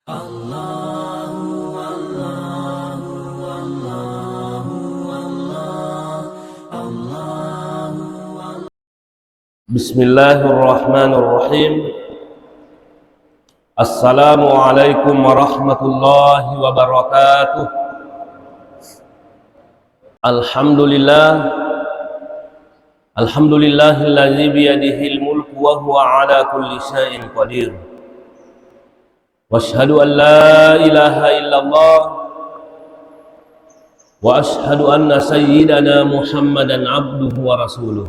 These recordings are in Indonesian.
Bismillahirrahmanirrahim. Assalamualaikum warahmatullahi wabarakatuh. Alhamdulillahilladzi biyadihil mulku wa huwa ala kulli syai'in qadir. Wa asyhadu an la ilaha illallah wa asyhadu anna sayyidana Muhammadan abduhu wa rasuluh.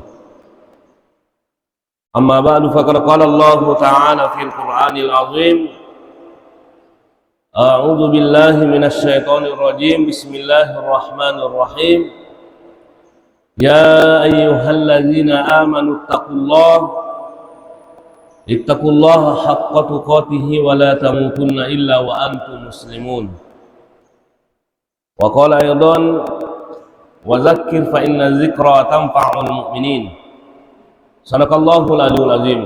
Amma ba'du, faqad qala Allah ta'ala fil Qur'anil azim. A'udzu billahi minasy syaithanir rajim. Bismillahirrahmanirrahim. Ya ayyuhalladzina amanu ittaqullaha haqqa tuqatih wa la tamutunna illa wa antum muslimun. Wa qala aidan wa dzakkir fa inna dzikra tanfa'ul mu'minin. Sadaqallahul aliyyul azim.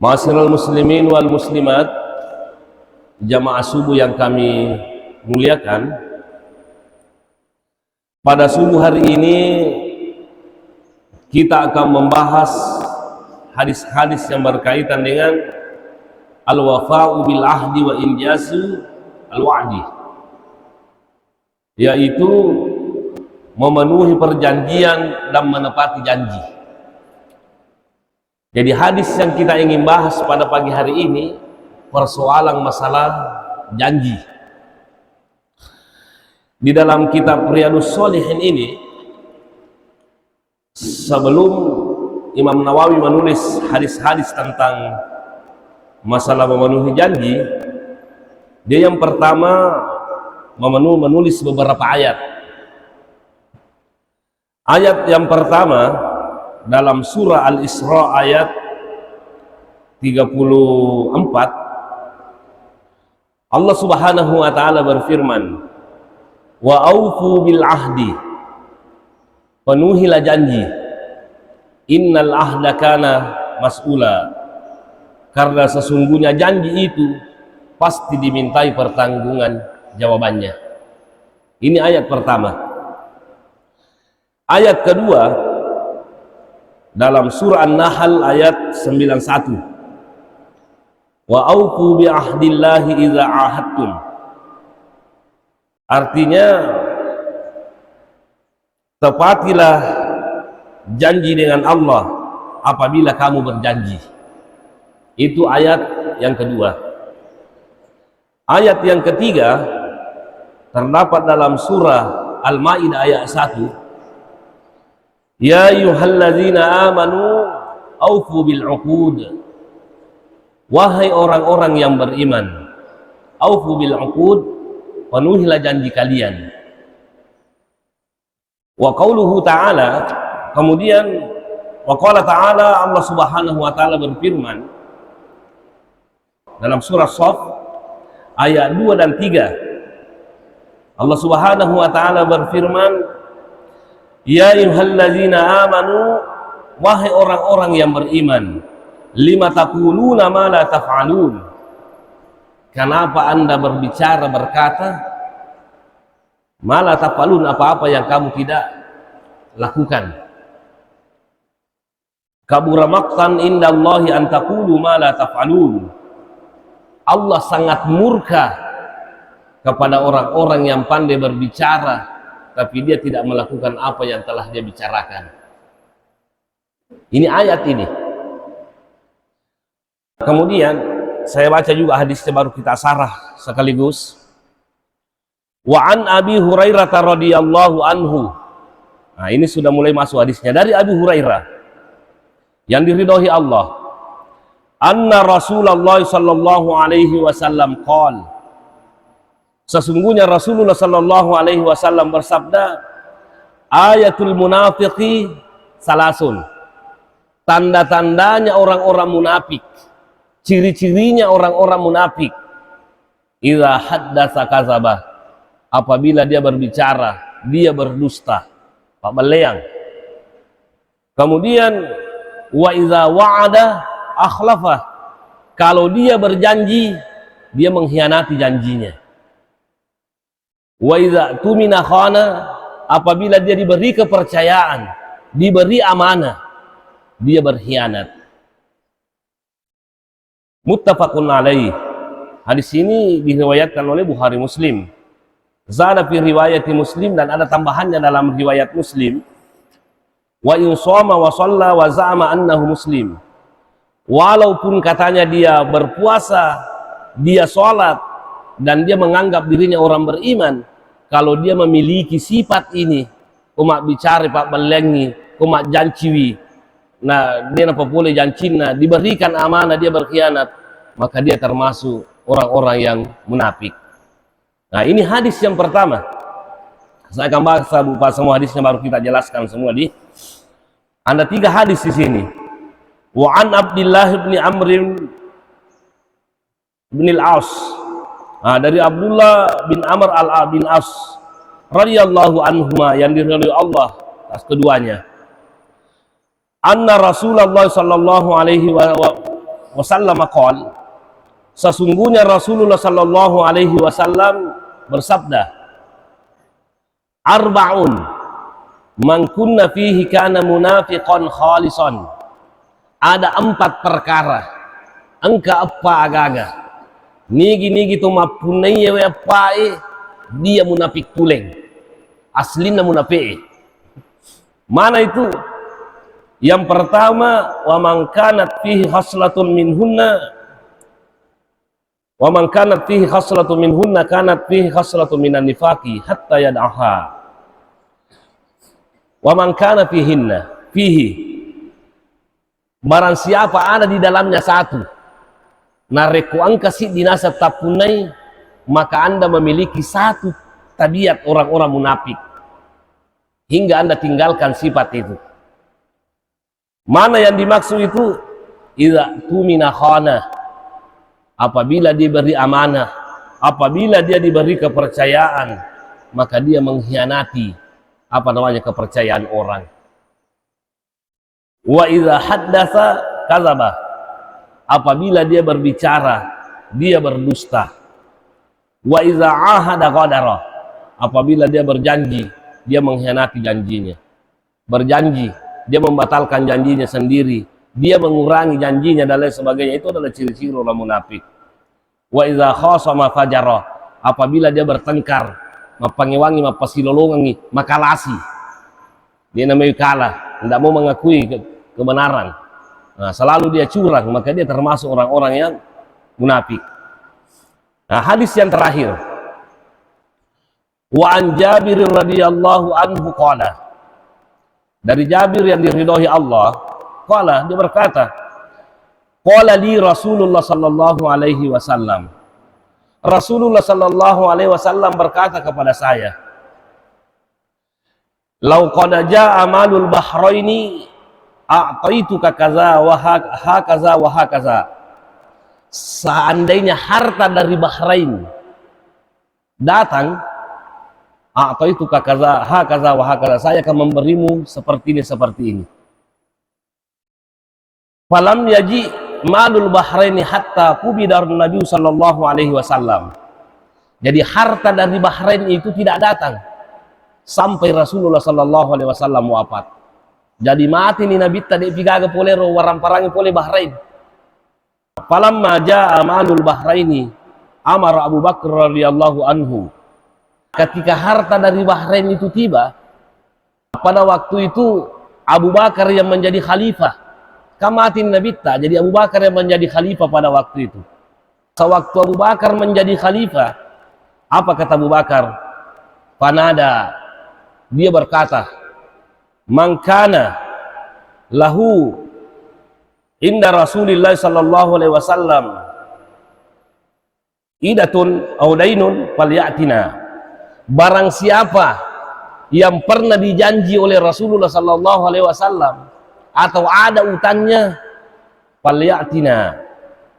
Ma'asyiral muslimin wal muslimat, jamaah subuh yang kami muliakan, pada subuh hari ini kita akan membahas hadis-hadis yang berkaitan dengan al-wafa'u bil ahdi wa injazu al-wa'di, yaitu memenuhi perjanjian dan menepati janji. Jadi hadis yang kita ingin bahas pada pagi hari ini persoalan masalah janji. Di dalam kitab Riyadhus Shalihin ini, sebelum Imam Nawawi menulis hadis-hadis tentang masalah memenuhi janji, dia yang pertama menulis beberapa ayat. Ayat yang pertama dalam surah Al-Isra ayat 34, Allah Subhanahu wa ta'ala berfirman, wa aufu bil ahdi, penuhilah janji, innal ahda kana mas'ula, karena sesungguhnya janji itu pasti dimintai pertanggungan jawabannya. Ini ayat pertama. Ayat kedua dalam surah An-Nahl ayat 91, wa aufu bi ahdillahi idza ahadtum, artinya tepatilah janji dengan Allah apabila kamu berjanji. Itu ayat yang kedua. Ayat yang ketiga terdapat dalam surah Al-Maidah ayat 1, ya ayyuhalladzina amanu aufu bil uqud, wahai orang-orang yang beriman, aufu bil uqud, penuhilah janji kalian. Wa qauluhu ta'ala, kemudian wa qala ta'ala, Allah Subhanahu wa ta'ala berfirman dalam surah Shaf ayat 2 dan 3. Allah Subhanahu wa ta'ala berfirman, ya ayyuhalladzina amanu, wahai orang-orang yang beriman, lima taquluna ma la taf'alun, kenapa anda berkata ma la taf'alun, apa-apa yang kamu tidak lakukan. Kabura maqtan indallahi an taqulu ma la taf'alun, Allah sangat murka kepada orang-orang yang pandai berbicara tapi dia tidak melakukan apa yang telah dia bicarakan. Ini ayat ini. Kemudian saya baca juga hadisnya, baru kita sarah sekaligus. Wa an Abi Hurairah radhiyallahu anhu. Nah, ini sudah mulai masuk hadisnya dari Abu Hurairah yang diridhoi Allah. Anna Rasulullah sallallahu alaihi wasallam qala, sesungguhnya Rasulullah sallallahu alaihi wasallam bersabda, ayatul munafiqi salasun, tanda-tandanya orang-orang munafik, ciri-cirinya orang-orang munafik, idza haddatsa kadzaba, apabila dia berbicara dia berdusta, Pak Beleang. Kemudian wa idza wa'ada akhlafa, Kalau dia berjanji, dia mengkhianati janjinya. Wa idza tumina khana, apabila dia diberi kepercayaan, diberi amanah, dia berkhianat. Muttafaqun alaih. Hadis ini diriwayatkan oleh Bukhari Muslim. Zada fi riwayati Muslim, dan ada tambahannya dalam riwayat Muslim. Wa in shoma wa shalla wa za'ama annahu muslim. Walaupun katanya dia berpuasa, dia sholat, dan dia menganggap dirinya orang beriman, kalau dia memiliki sifat ini, kumak bicara pak belengi, kumak janciwi, nah dia apa boleh jancina, diberikan amanah dia berkhianat, maka dia termasuk orang-orang yang munafik. Nah ini hadis yang pertama. Saya akan bahas semua hadisnya, baru kita jelaskan semua di. Ada 3 hadis di sini. Wa an Abdullah bin Amr bin al-As, dari Abdullah bin Amr bin As radhiyallahu anhuma, yang diridhai Allah atas keduanya. Anna Rasulullah sallallahu alaihi wasallam qala, sesungguhnya Rasulullah sallallahu alaihi wasallam bersabda, arba'un man kunna fihi kana munafiqan khalisan. Ada 4 perkara engka apa agaga nigi tu mapunai we apa dia munafik tuleng, aslina munafik. Mana itu? Yang pertama, wa man kanat fihi khaslatun minhunna, wa man kanat fihi khaslatun minhunna kanat fihi khaslatun minan nifaqi hatta yad'aha. Wa man kana fihi, barang siapa ada di dalamnya satu, nareku angka si dinasa tapunai, maka Anda memiliki satu tabiat orang-orang munafik, hingga Anda tinggalkan sifat itu. Mana yang dimaksud itu? Idza tumina khana, apabila diberi amanah, apabila dia diberi kepercayaan, maka dia mengkhianati kepercayaan orang. Wa idza haddatsa kadzaba, apabila dia berbicara, dia berdusta. Wa idza ahada ghadara, apabila dia berjanji, dia mengkhianati janjinya. Berjanji, dia membatalkan janjinya sendiri, dia mengurangi janjinya dan lain sebagainya. Itu adalah ciri-ciri orang munafik. Wa idza khasama fajara, apabila dia bertengkar, mapangiwangi, mapasilolongangi, makalasi, dia namanya kalah, tidak mau mengakui kebenaran. Nah, selalu dia curang, maka dia termasuk orang-orang yang munafik. Nah, hadis yang terakhir, wa an Jabir radhiyallahu anhu qala, dari Jabir yang diridhai Allah, qala, dia berkata, qala li Rasulullah sallallahu alaihi wasallam, Rasulullah sallallahu alaihi wasallam berkata kepada saya, lau qad jaa amalul bahraini a'taituka kaza wa hakaza wa hakaza. Seandainya harta dari Bahrain datang, a'taituka kaza hakaza wa hakaza, saya akan memberimu seperti ini. Falam yaji malul Bahraini hatta kubidar Nabi sallallahu alaihi wasallam. Jadi harta dari Bahrain itu tidak datang sampai Rasulullah sallallahu alaihi wasallam wafat. Jadi mati ni Nabi tadi pigaga polero waramparangi pole Bahrain. Falamma jaa amalul Bahraini amara Abu Bakar radhiyallahu anhu. Ketika harta dari Bahrain itu tiba, pada waktu itu Abu Bakar yang menjadi khalifah. Kamati Nabi ta, jadi Abu Bakar yang menjadi khalifah pada waktu itu. Sewaktu Abu Bakar menjadi khalifah, apa kata Abu Bakar? Panada, dia berkata, man kana lahu inda Rasulillah sallallahu alaihi wasallam idatun aw dainun falyatina. Barang siapa yang pernah dijanji oleh Rasulullah sallallahu alaihi wasallam atau ada utangnya, falyatina,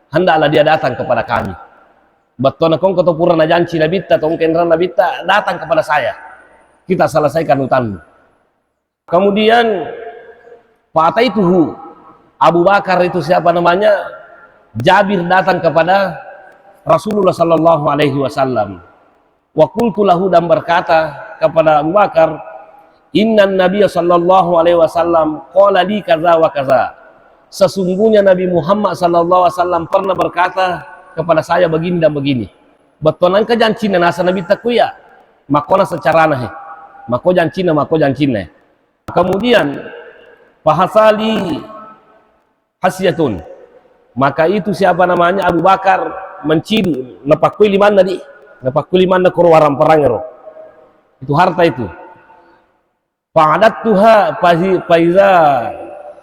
hendaklah dia datang kepada kami. Betul kong ketopurana janji Nabi ta tong kenran Nabi ta, datang kepada saya, kita selesaikan utangmu. Kemudian Fataituhu, Abu Bakar itu siapa namanya? Jabir datang kepada Rasulullah sallallahu alaihi wasallam. Wa qultu lahu, dan berkata kepada Abu Bakar, innan Nabiy sallallahu alaihi wasallam qala li kaza wa kaza. Sesungguhnya Nabi Muhammad sallallahu alaihi wasallam pernah berkata kepada saya begini dan begini. Batonan ka jancina nasa Nabi takuya. Makona secara nah. Mako jancina. Kemudian fahasali hasyatun. Maka itu siapa namanya Abu Bakar mencidu napakui liman na kurwaran perangero. Itu harta itu. Fa'adattuha faiza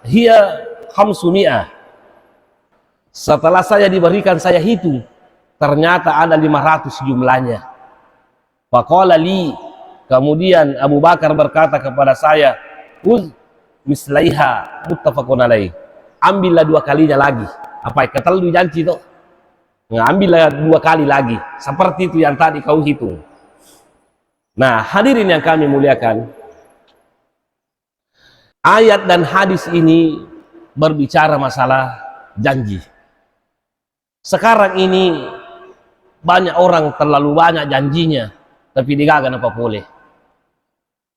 hiya khamsumi'ah. Setelah saya diberikan, saya hitung, ternyata ada 500 jumlahnya. Faqala li, kemudian Abu Bakar berkata kepada saya, uz mislaiha muttafaqun alaih. Ambillah 2 kalinya lagi. Apa kata lu janji tuh? Ambillah 2 kali lagi, seperti itu yang tadi kau hitung. Nah, hadirin yang kami muliakan, ayat dan hadis ini berbicara masalah janji. Sekarang ini banyak orang terlalu banyak janjinya, tapi digagan apa boleh.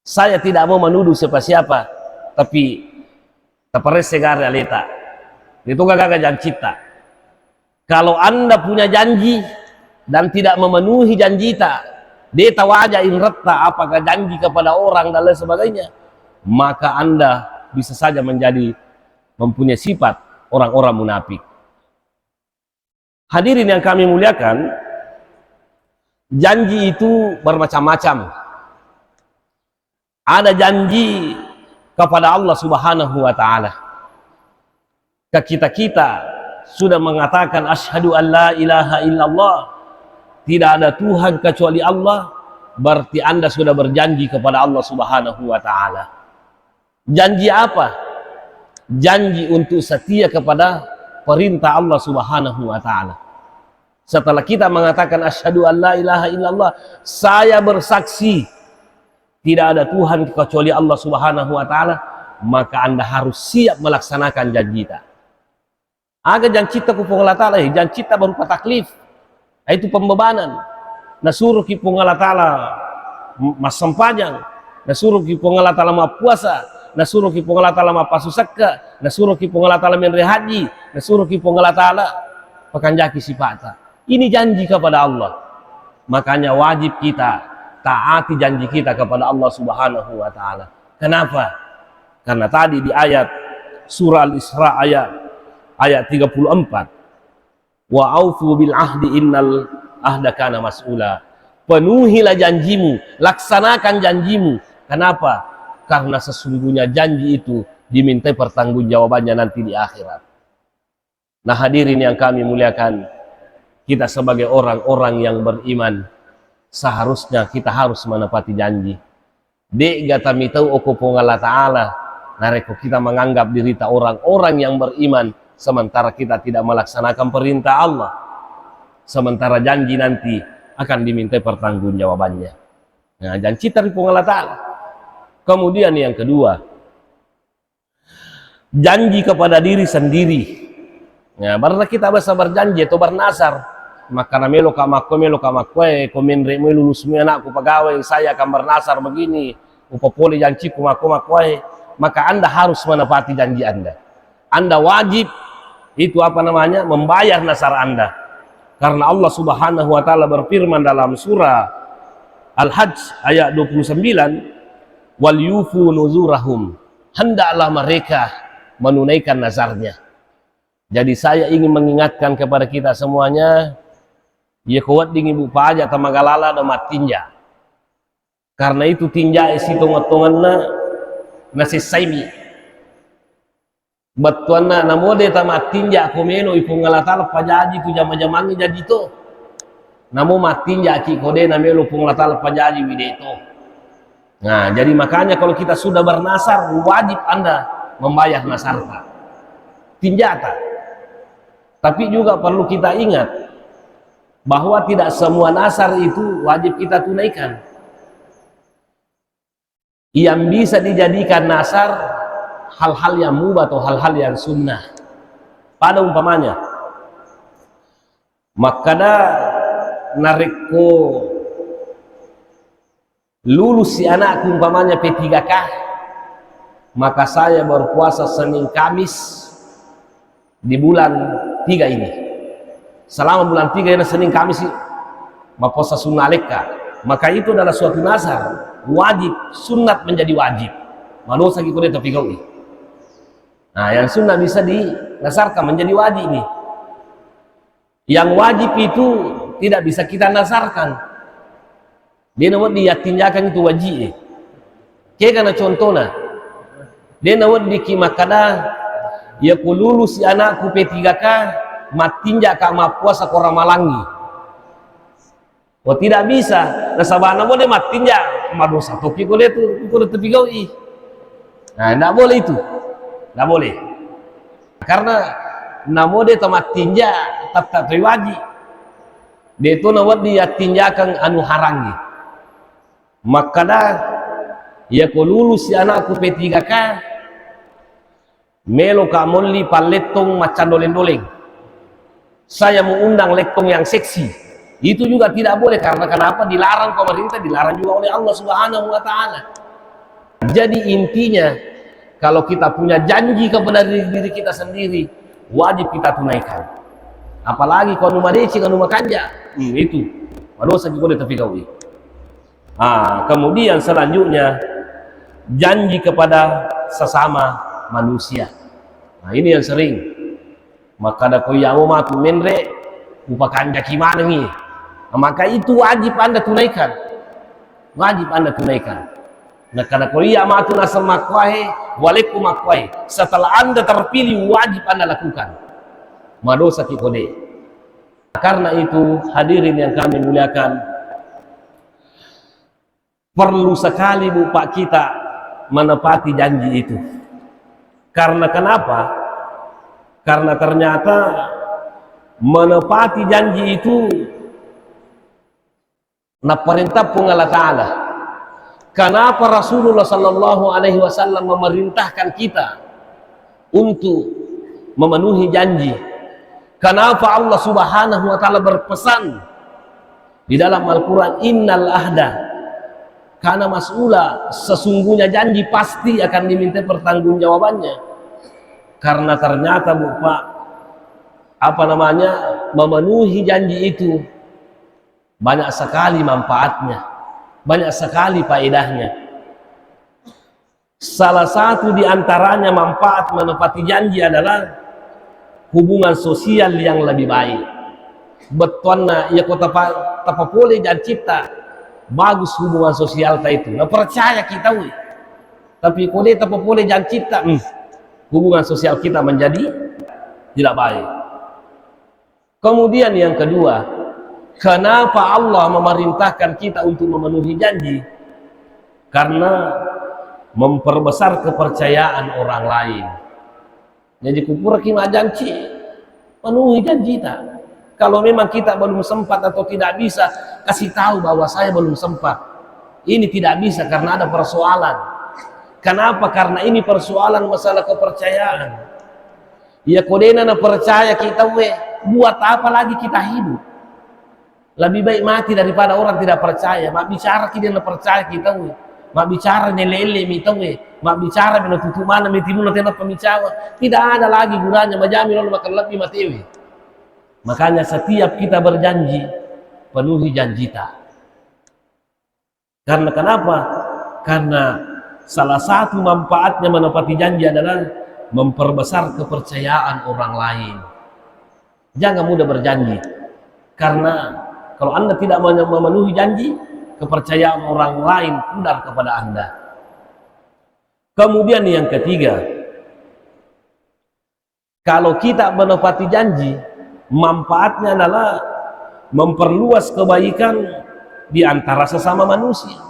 Saya tidak mau menuduh siapa-siapa, tapi tapares segar realita. Itu gagaga janji cipta. Kalau Anda punya janji dan tidak memenuhi janji tak, dia tawaja inrata apakah janji kepada orang dan lain sebagainya, maka Anda bisa saja mempunyai sifat orang-orang munafik. Hadirin yang kami muliakan, janji itu bermacam-macam. Ada janji kepada Allah Subhanahu wa Ta'ala. Kita sudah mengatakan asyhadu an la ilaha illallah, tidak ada Tuhan kecuali Allah, berarti Anda sudah berjanji kepada Allah Subhanahu wa Ta'ala. Janji apa? Janji untuk setia kepada perintah Allah Subhanahu wa Ta'ala. Setelah kita mengatakan asyhadu an la ilaha illallah, saya bersaksi tidak ada Tuhan kecuali Allah Subhanahu wa Ta'ala, maka Anda harus siap melaksanakan janji kita. Aga janji kita ku Allah Ta'ala, janji kita berupa taklif, itu pembebanan. Nasuruh ki Allah Ta'ala mas sempajang, nasuruh ki Allah Ta'ala ma puasa, nasuruh ki Allah Ta'ala ma pasusakka, nasuruh ki Allah Ta'ala menre haji, nasuruh ki Allah Ta'ala pakanjaki sifata. Ini janji kepada Allah. Makanya wajib kita taati janji kita kepada Allah Subhanahu wa Ta'ala. Kenapa? Karena tadi di ayat surah Al-Isra ayat 34, wa aufu bil ahdi innal ahda kana mas'ula. Penuhilah janjimu, laksanakan janjimu. Kenapa? Karena sesungguhnya janji itu dimintai pertanggungjawabannya nanti di akhirat. Nah, hadirin yang kami muliakan, kita sebagai orang-orang yang beriman, seharusnya kita harus menepati janji. Dek gata mitau okopong Allah Ta'ala, nareko kita menganggap diri kita orang-orang yang beriman, sementara kita tidak melaksanakan perintah Allah, sementara janji nanti akan dimintai pertanggungjawabannya. Nah, janji dari Allah Ta'ala. Kemudian yang kedua, janji kepada diri sendiri. Nah, karena kita bisa berjanji atau bernasar, maka melo kamakwe komen remo lulus anakku pegawai, saya akan bernasar begini, upapoli janjiku makwe, maka Anda harus menepati janji Anda. Anda wajib itu membayar nasar Anda. Karena Allah Subhanahu wa Ta'ala berfirman dalam surah Al-Hajj ayat 29, wal yufu nuzurahum, hendaklah mereka menunaikan nazarnya. Jadi saya ingin mengingatkan kepada kita semuanya, ya kuat dingin bu paja tamagalala dan matinja. Karena itu tinja isi tongat-tonganna nasi saimi. Batuanna namode tamatinja komeno ipung ngalatala pajaji tu jama-jamangi jadi to. Namo matinja ki kode namelo pung ngalatala pajaji wideto. Nah, jadi makanya kalau kita sudah bernasar, wajib Anda membayar nasarta. Tinjata. Tapi juga perlu kita ingat bahwa tidak semua nasar itu wajib kita tunaikan. Yang bisa dijadikan nasar hal-hal yang mubah atau hal-hal yang sunnah. Pada umpamanya, makada narikko lulus si anakku umpamanya P3K, maka saya berpuasa Senin Kamis di bulan 3 ini. Selama bulan 3 ini Senin Kamis mapuasa sunnah leka, maka itu adalah suatu nazar wajib, sunat menjadi wajib. Manusia kita boleh tapi kau. Nah, yang sunnah bisa dinasarkan menjadi wajib nih. Yang wajib itu tidak bisa kita nasarkan. Dia nawat diyatinjakan itu wajib. Kayak karena contohnya, dia nawat dikimakada ya ku lulus si anakku P3K matinja ka mapuasa korang malangi. Oh tidak bisa, nasabana boleh matinja madosa toki boleh tu ikut tepi kau i. Nah, tidak boleh itu, tidak boleh. Karena namo dia tamat tinja tetap wajib. Dia itu nawat dia tinjakan anu harangi. Maka dah ya ku lulus si anakku P3K melo kamoli paletong macan doleng-doleng. Saya mau undang lektong yang seksi. Itu juga tidak boleh, karena kenapa? Dilarang pemerintah, dilarang juga oleh Allah Subhanahu wa Ta'ala. Jadi intinya, kalau kita punya janji kepada diri kita sendiri, wajib kita tunaikan. Apalagi kalau rumah deci, kalau rumah kanja, itu madosa juga boleh tapi kau. Kemudian selanjutnya janji kepada sesama manusia. Nah, ini yang sering. Maka ada koyamu matu menre upa kanja gimana nih? Maka itu wajib Anda tunaikan. Wajib Anda tunaikan. Nah, karena koya matu nasal makwahe walekum makwahe. Setelah Anda terpilih wajib Anda lakukan. Madosa kikode. Karena itu hadirin yang kami muliakan, perlu sekali Bapak kita menepati janji itu. Karena kenapa? Karena ternyata menepati janji itu na perintah pun Allah Ta'ala. Kenapa Rasulullah Sallallahu Alaihi Wasallam memerintahkan kita untuk memenuhi janji? Kenapa Allah Subhanahu Wa Ta'ala berpesan di dalam Al-Quran, Innal ahda karena mas'ula, sesungguhnya janji pasti akan diminta pertanggungjawabannya. Karena ternyata Bapak memenuhi janji itu banyak sekali manfaatnya, banyak sekali faedahnya. Salah satu di antaranya manfaat menepati janji adalah hubungan sosial yang lebih baik. Betulnya ya kota tapapole dan cipta bagus hubungan sosial itu. Nah, percaya kita wih. Tapi kode tapapole dan cipta hubungan sosial kita menjadi tidak baik. Kemudian yang kedua, kenapa Allah memerintahkan kita untuk memenuhi janji? Karena memperbesar kepercayaan orang lain. Jadi kupura kima janji, penuhi janji kita. Kalau memang kita belum sempat atau tidak bisa, kasih tahu bahwa saya belum sempat. Ini tidak bisa karena ada persoalan. Kenapa? Karena ini persoalan masalah kepercayaan. Ya kodena na percaya kita buat apa lagi kita hidup? Lebih baik mati daripada orang tidak percaya. Mak bicara kita na percaya kita mak bicara nelele mita mak bicara bina tutu mana mitimu na tena pemicawa. Tidak ada lagi gunanya majami lalu makan lebih mati. Makanya setiap kita berjanji penuhi janji kita. Karena kenapa? Karena salah satu manfaatnya menepati janji adalah memperbesar kepercayaan orang lain. Jangan mudah berjanji, karena kalau Anda tidak memenuhi janji, kepercayaan orang lain pudar kepada Anda. Kemudian yang ketiga, kalau kita menepati janji, manfaatnya adalah memperluas kebaikan di antara sesama manusia.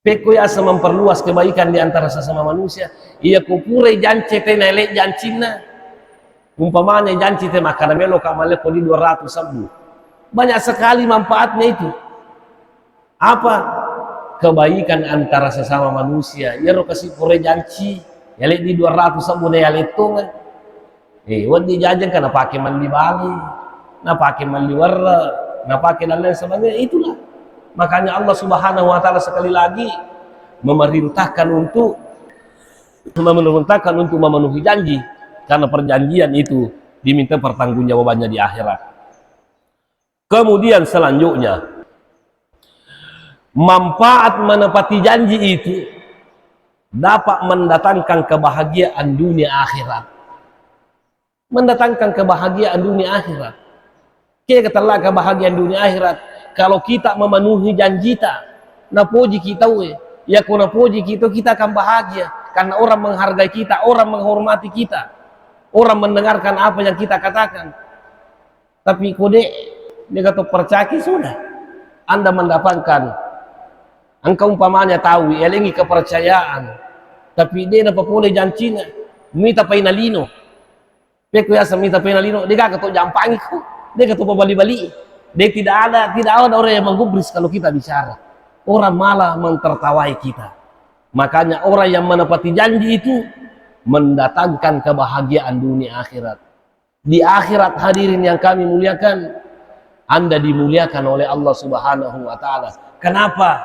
Peko asa memperluas kebaikan di antara sesama manusia. Ia kupure janci te nelek jancina. Umpamanya janci te makan melo kamale kodi 200 sabu. Banyak sekali manfaatnya itu. Apa? Kebaikan antara sesama manusia. Ia ro kasih pure janci, nelek di 200 sabu ne yaletung. Wadi jajan kana pakai mandi bali. pakai mandi warna, pakai dan lain sebagainya. Itulah makanya Allah Subhanahu wa taala sekali lagi memerintahkan untuk memenuhi janji, karena perjanjian itu diminta pertanggungjawabannya di akhirat. Kemudian selanjutnya, manfaat menepati janji itu dapat mendatangkan kebahagiaan dunia akhirat. Mendatangkan kebahagiaan dunia akhirat. Kita katalah kebahagiaan dunia akhirat kalau kita memenuhi janji kita. Napoji kita ya kuna puji kita akan bahagia karena orang menghargai kita, orang menghormati kita, orang mendengarkan apa yang kita katakan. Tapi kode dia kata percaki sudah Anda mendapatkan, engkau umpamanya tahu elengi kepercayaan, tapi dia dapat boleh janjinya minta painalino peku ya minta painalino dia gak ketuk jampangi kok, dia ketuk bali-bali, dia tidak ada orang yang menggubris kalau kita bicara. Orang malah mentertawai kita. Makanya orang yang menepati janji itu mendatangkan kebahagiaan dunia akhirat. Di akhirat hadirin yang kami muliakan, Anda dimuliakan oleh Allah Subhanahu wa taala. Kenapa?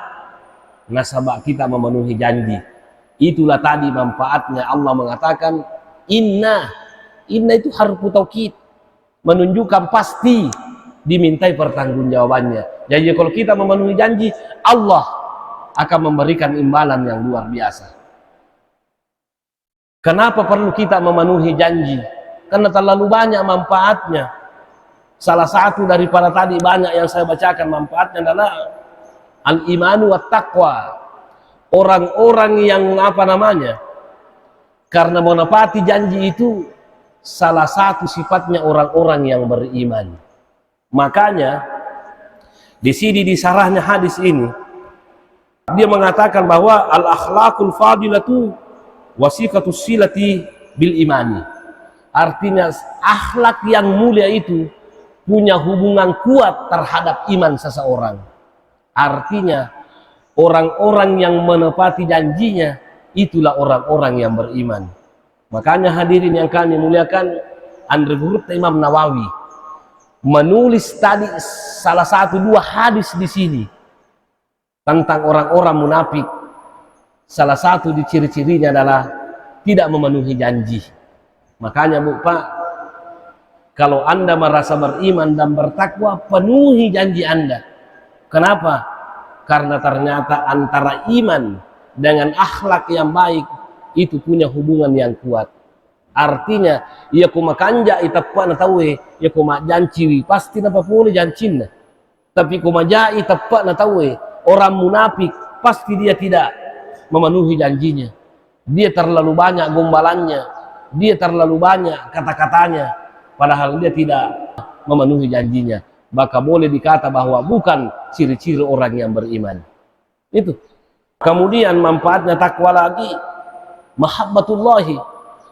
Nasabah kita memenuhi janji. Itulah tadi manfaatnya. Allah mengatakan inna itu harfu taukid, menunjukkan pasti dimintai pertanggungjawabannya. Jadi kalau kita memenuhi janji, Allah akan memberikan imbalan yang luar biasa. Kenapa perlu kita memenuhi janji? Karena terlalu banyak manfaatnya. Salah satu daripada tadi banyak yang saya bacakan manfaatnya adalah al-imanu wat taqwa. Orang-orang yang karena menepati janji itu salah satu sifatnya orang-orang yang beriman. Makanya di sini di sarahnya hadis ini dia mengatakan bahwa al-akhlaqul fadilatu wasifatus silati bil imani. Artinya akhlak yang mulia itu punya hubungan kuat terhadap iman seseorang. Artinya orang-orang yang menepati janjinya itulah orang-orang yang beriman. Makanya hadirin yang kami muliakan, Andre Gurutta Imam Nawawi menulis tadi salah satu dua hadis di sini tentang orang-orang munafik. Salah satu di ciri-cirinya adalah tidak memenuhi janji. Makanya Bu Pak, kalau Anda merasa beriman dan bertakwa, penuhi janji Anda. Kenapa? Karena ternyata antara iman dengan akhlak yang baik itu punya hubungan yang kuat. Artinya ia kuma kanja itappa na tahu ia kuma janci pasti napa boleh jancinna, tapi kuma jai itappa na tahu orang munafik pasti dia tidak memenuhi janjinya. Dia terlalu banyak gombalannya, dia terlalu banyak kata-katanya, padahal dia tidak memenuhi janjinya. Maka boleh dikata bahwa bukan ciri-ciri orang yang beriman. Itu. Kemudian manfaatnya takwa lagi, mahabbatullahi.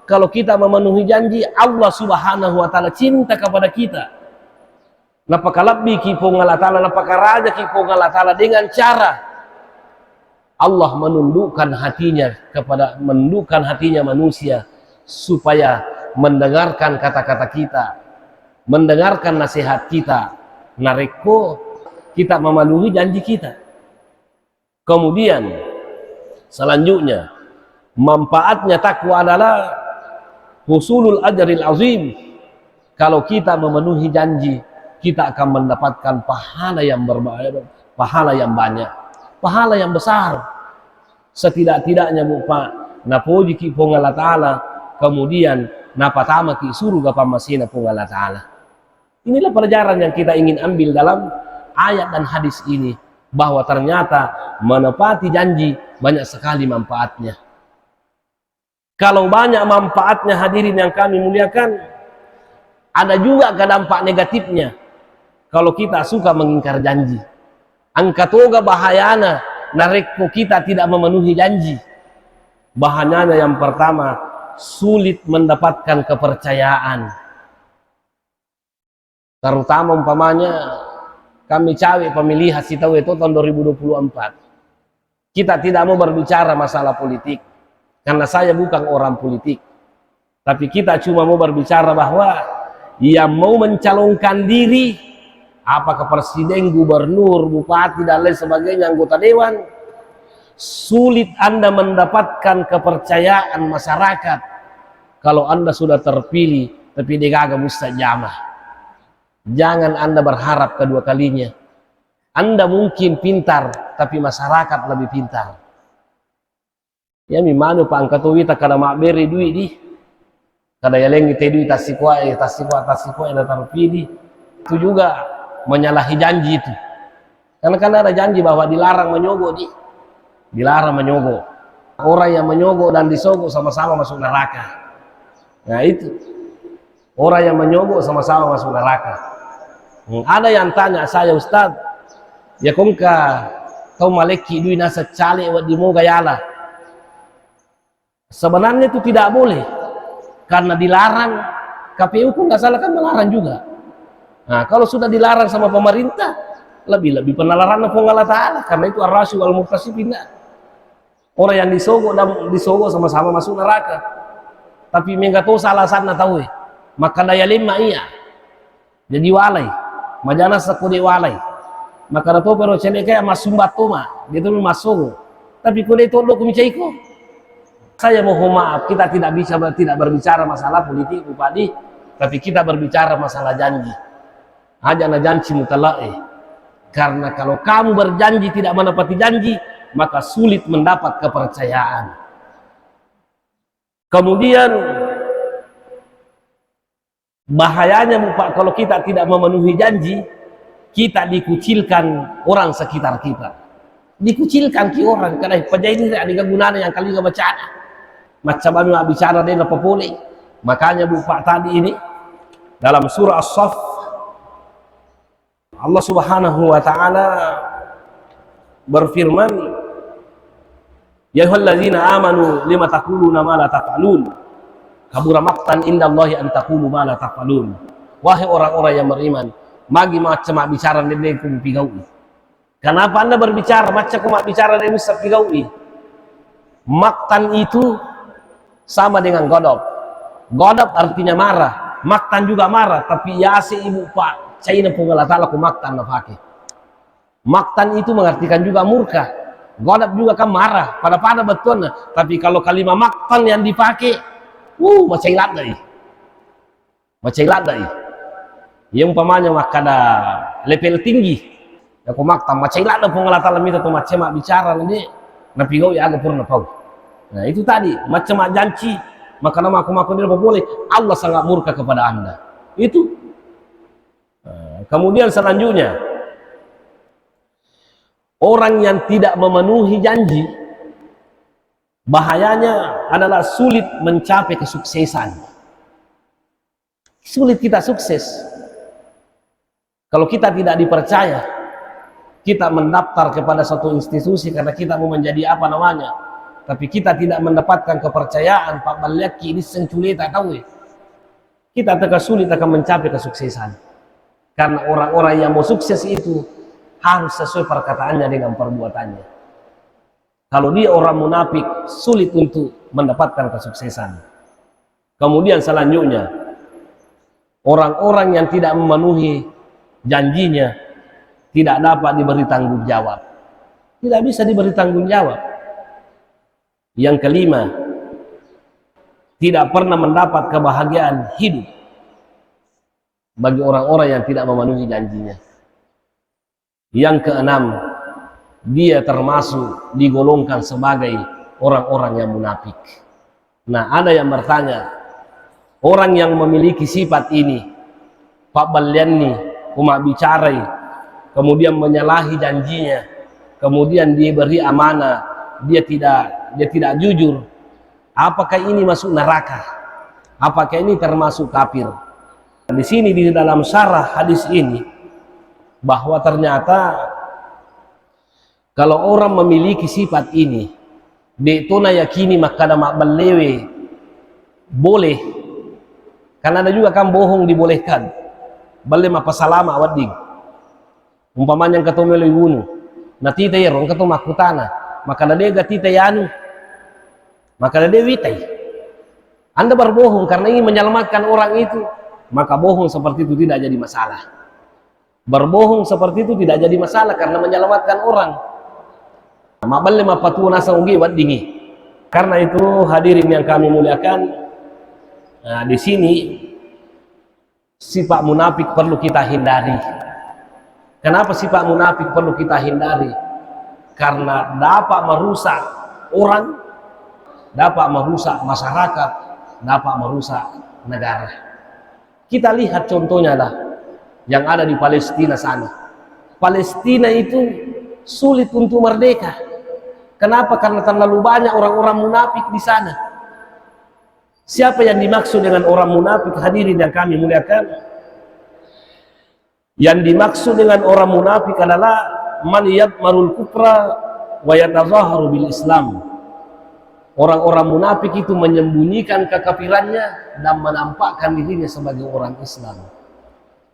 Kalau kita memenuhi janji, Allah Subhanahu wa taala cinta kepada kita. Napakalabbi ki Allah taala, napakaraja ki Allah taala dengan cara Allah menundukkan hatinya manusia supaya mendengarkan kata-kata kita, mendengarkan nasihat kita, nareko kita memenuhi janji kita. Kemudian selanjutnya manfaatnya takwa adalah husulul ajril azim. Kalau kita memenuhi janji, kita akan mendapatkan pahala yang banyak, pahala yang besar. Setidak-tidaknya Bu Pak, napoji ki Allah taala, kemudian napatama ki surga pamasina Allah taala. Inilah pelajaran yang kita ingin ambil dalam ayat dan hadis ini, bahwa ternyata menepati janji banyak sekali manfaatnya. Kalau banyak manfaatnya hadirin yang kami muliakan, ada juga dampak negatifnya. Kalau kita suka mengingkar janji, angkatoga bahayana nareko kita tidak memenuhi janji. Bahayanya yang pertama, sulit mendapatkan kepercayaan. Terutama umpamanya kami cawe pemilih hasil tahu itu tahun 2024. Kita tidak mau berbicara masalah politik karena saya bukan orang politik. Tapi kita cuma mau berbicara bahwa yang mau mencalonkan diri, apakah presiden, gubernur, bupati dan lain sebagainya, anggota dewan, sulit Anda mendapatkan kepercayaan masyarakat kalau Anda sudah terpilih tapi digagal mustajabah. Jangan Anda berharap kedua kalinya. Anda mungkin pintar tapi masyarakat lebih pintar. Ya mimanu Pak angkatu wita kada makberi duit di kada yalengi te duit tasikwa yang terpilih. Itu juga menyalahi janji itu. Karena kan ada janji bahwa dilarang menyogok di. Dilarang menyogok. Orang yang menyogok dan disogok sama-sama masuk neraka. Nah itu. Orang yang menyogok sama-sama masuk neraka. Ada yang tanya saya, Ustaz, ya kau maleki duit nasa cale di mo gayala. Sebenarnya itu tidak boleh karena dilarang. KPU pun nggak salah kan melarang juga. Nah kalau sudah dilarang sama pemerintah, lebih penalaran Allah Ta'ala, karena itu ar-rasyu wal murtasib pindah. Orang yang disogok sama-sama masuk neraka. Tapi mereka tahu salah sana tahu maka daya lima iya jadi walai majana sekode walai maka dato pero cene kayak masumbat toma dia tu masuk tapi kode itu lo kumicaiko. Saya mohon maaf, kita tidak berbicara masalah politik Bupati, tapi kita berbicara masalah janji. Aja na janji mutalai. Karena kalau kamu berjanji tidak menepati janji, maka sulit mendapat kepercayaan. Kemudian bahayanya Pak, kalau kita tidak memenuhi janji, kita dikucilkan orang sekitar kita. Dikucilkan ki orang karena penjahit ini ada gunanya yang kali gak baca. Macam mana bicara dia apa boleh. Makanya Pak tadi ini dalam surah As-Saff Allah Subhanahu wa taala berfirman, ya ayyuhallazina amanu lima taquluna ma la taf'alun kabura maqtan indallahi an taqulu ma la taf'alun. Wahai orang-orang yang beriman, magi macam bicara dengan kumpigaui. Kenapa Anda berbicara macam kumak bicara dengan kumpigaui? Maktan itu sama dengan godop. Godop artinya marah, maktan juga marah, tapi ya si ibu Pak China pengalatala ku maktan na pakai. Maktan itu mengartikan juga murka. Godop juga kan marah, pada betul. Tapi kalau kalimat maktan yang dipakai, macam ilat dari. Macam ilat dari. Yang umpamanya makada level tinggi. Aku maktan macam ilat dah pengalatala minta tu macam bicara nanti, napi kau ya agak purna pau. Nah itu tadi macam janji, maka nama aku dia boleh. Allah sangat murka kepada Anda. Itu. Kemudian selanjutnya, orang yang tidak memenuhi janji, bahayanya adalah sulit mencapai kesuksesan. Sulit kita sukses. Kalau kita tidak dipercaya, kita mendaftar kepada suatu institusi karena kita mau menjadi apa namanya, tapi kita tidak mendapatkan kepercayaan, Pak Balyaki ini sengculita tahu kita akan sulit akan mencapai kesuksesan. Karena orang-orang yang mau sukses itu harus sesuai perkataannya dengan perbuatannya. Kalau dia orang munafik, sulit untuk mendapatkan kesuksesan. Kemudian selanjutnya, orang-orang yang tidak memenuhi janjinya tidak dapat diberi tanggung jawab. Tidak bisa diberi tanggung jawab. Yang kelima, tidak pernah mendapat kebahagiaan hidup bagi orang-orang yang tidak memenuhi janjinya. Yang keenam, dia termasuk digolongkan sebagai orang-orang yang munafik. Nah, ada yang bertanya, orang yang memiliki sifat ini, Pak Balyani, kumak bicarai, kemudian menyalahi janjinya, kemudian diberi amanah, dia tidak jujur, apakah ini masuk neraka? Apakah ini termasuk kafir? Di sini di dalam syarah hadis ini bahwa ternyata kalau orang memiliki sifat ini, detona yakini maka mak balewe boleh. Karena ada juga kan bohong dibolehkan. Bale apa salama wadig. Umpamanya yang ketemu lewunu, natita yerong ketemu makutana, maka ada tita yanu, maka ada witai. Anda berbohong karena ingin menyelamatkan orang itu. maka bohong seperti itu tidak jadi masalah. Berbohong seperti itu tidak jadi masalah karena menyelamatkan orang. Maballe mapatu nasa ungi wadingi. Karena itu hadirin yang kami muliakan, di sini sifat munafik perlu kita hindari. Kenapa sifat munafik perlu kita hindari? Karena dapat merusak orang, dapat merusak masyarakat, dapat merusak negara. Kita lihat contohnya lah yang ada di Palestina sana. Palestina itu sulit untuk merdeka. Kenapa? Karena terlalu banyak orang-orang munafik di sana. Siapa yang dimaksud dengan orang munafik, hadirin yang kami muliakan? Yang dimaksud dengan orang munafik adalah man yadmarul kufra wa yatazaharu bil Islam. Orang-orang munafik itu menyembunyikan kekafirannya dan menampakkan dirinya sebagai orang Islam.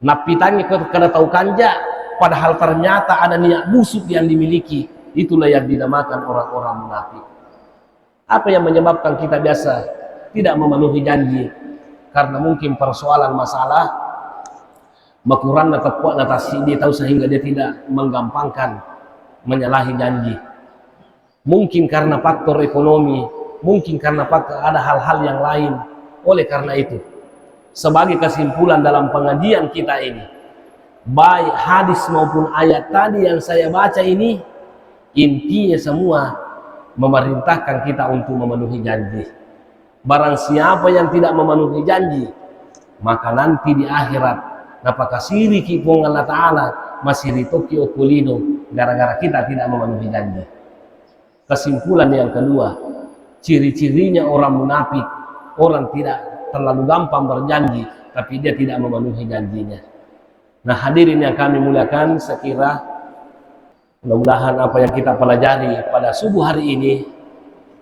Napitannya kada tahu kanja, padahal ternyata ada niat busuk yang dimiliki. Itulah yang dinamakan orang-orang munafik. Apa yang menyebabkan kita biasa tidak memenuhi janji? Karena mungkin persoalan masalah makuran atau kuat atasi dia tahu sehingga dia tidak menggampangkan menyalahi janji. Mungkin karena faktor ekonomi, mungkin karena faktor ada hal-hal yang lain. Oleh karena itu, sebagai kesimpulan dalam pengajian kita ini, baik hadis maupun ayat tadi yang saya baca ini, intinya semua memerintahkan kita untuk memenuhi janji. Barang siapa yang tidak memenuhi janji, maka nanti di akhirat napakasiri kipong Allah Ta'ala masih ritoki okulino gara-gara kita tidak memenuhi janji. Kesimpulan yang kedua, ciri-cirinya orang munafik, orang tidak terlalu gampang berjanji tapi dia tidak memenuhi janjinya. Nah hadirin yang kami muliakan, sekira mudah-mudahan apa yang kita pelajari pada subuh hari ini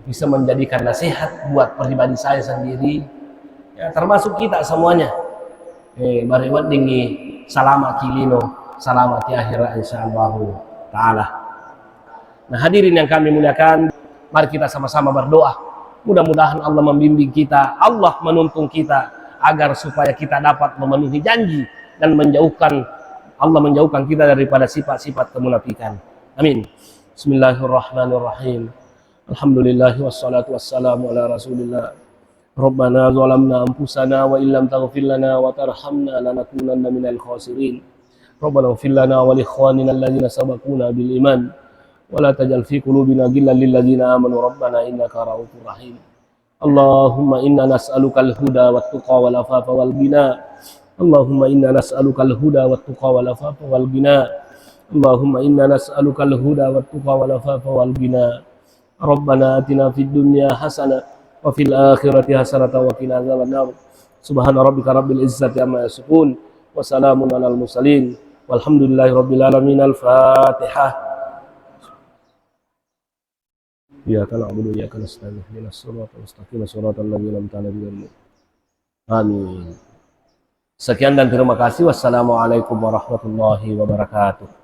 bisa menjadikan nasihat buat pribadi saya sendiri, ya, termasuk kita semuanya. Bariwat dingi selamat kilino, selamat di akhirat insyaallah ta'ala. Nah hadirin yang kami muliakan, mari kita sama-sama berdoa. Mudah-mudahan Allah membimbing kita, Allah menuntun kita agar supaya kita dapat memenuhi janji dan Allah menjauhkan kita daripada sifat-sifat kemunafikan. Amin. Bismillahirrahmanirrahim. Alhamdulillah wassalatu wassalamu ala Rasulillah. Rabbana zalamna anfusana wa illam taghfir lana wa tarhamna lanakunanna minal khasirin. Rabbana ighfir lana wa li ikhwanina alladhina sabaquna bil iman wa la taj'al fi qulubina ghillan lil ladzina amanu rabbana innaka ra'ufur rahim. Allahumma inna nas'alukal huda wat tuqa wal afafa wal ghina. Allahumma inna nas'alukal huda wat tuqa wal afafa wal ghina. Allahumma inna nas'alukal huda wat tuqa wal afafa wal ghina. Rabbana atina fid dunya hasanah wa fil akhirati hasanah wa qina adzabannar. Subhana rabbika rabbil izzati amma yasifun wa salamun alal mursalin walhamdulillahi rabbil alamin. Al-Fatihah. Iyyaka na'budu wa iyyaka nasta'in ihdinas siratal mustaqim siratal ladzina an'amta 'alaihim. Amin. Sekian dan terima kasih. Wassalamualaikum warahmatullahi wabarakatuh.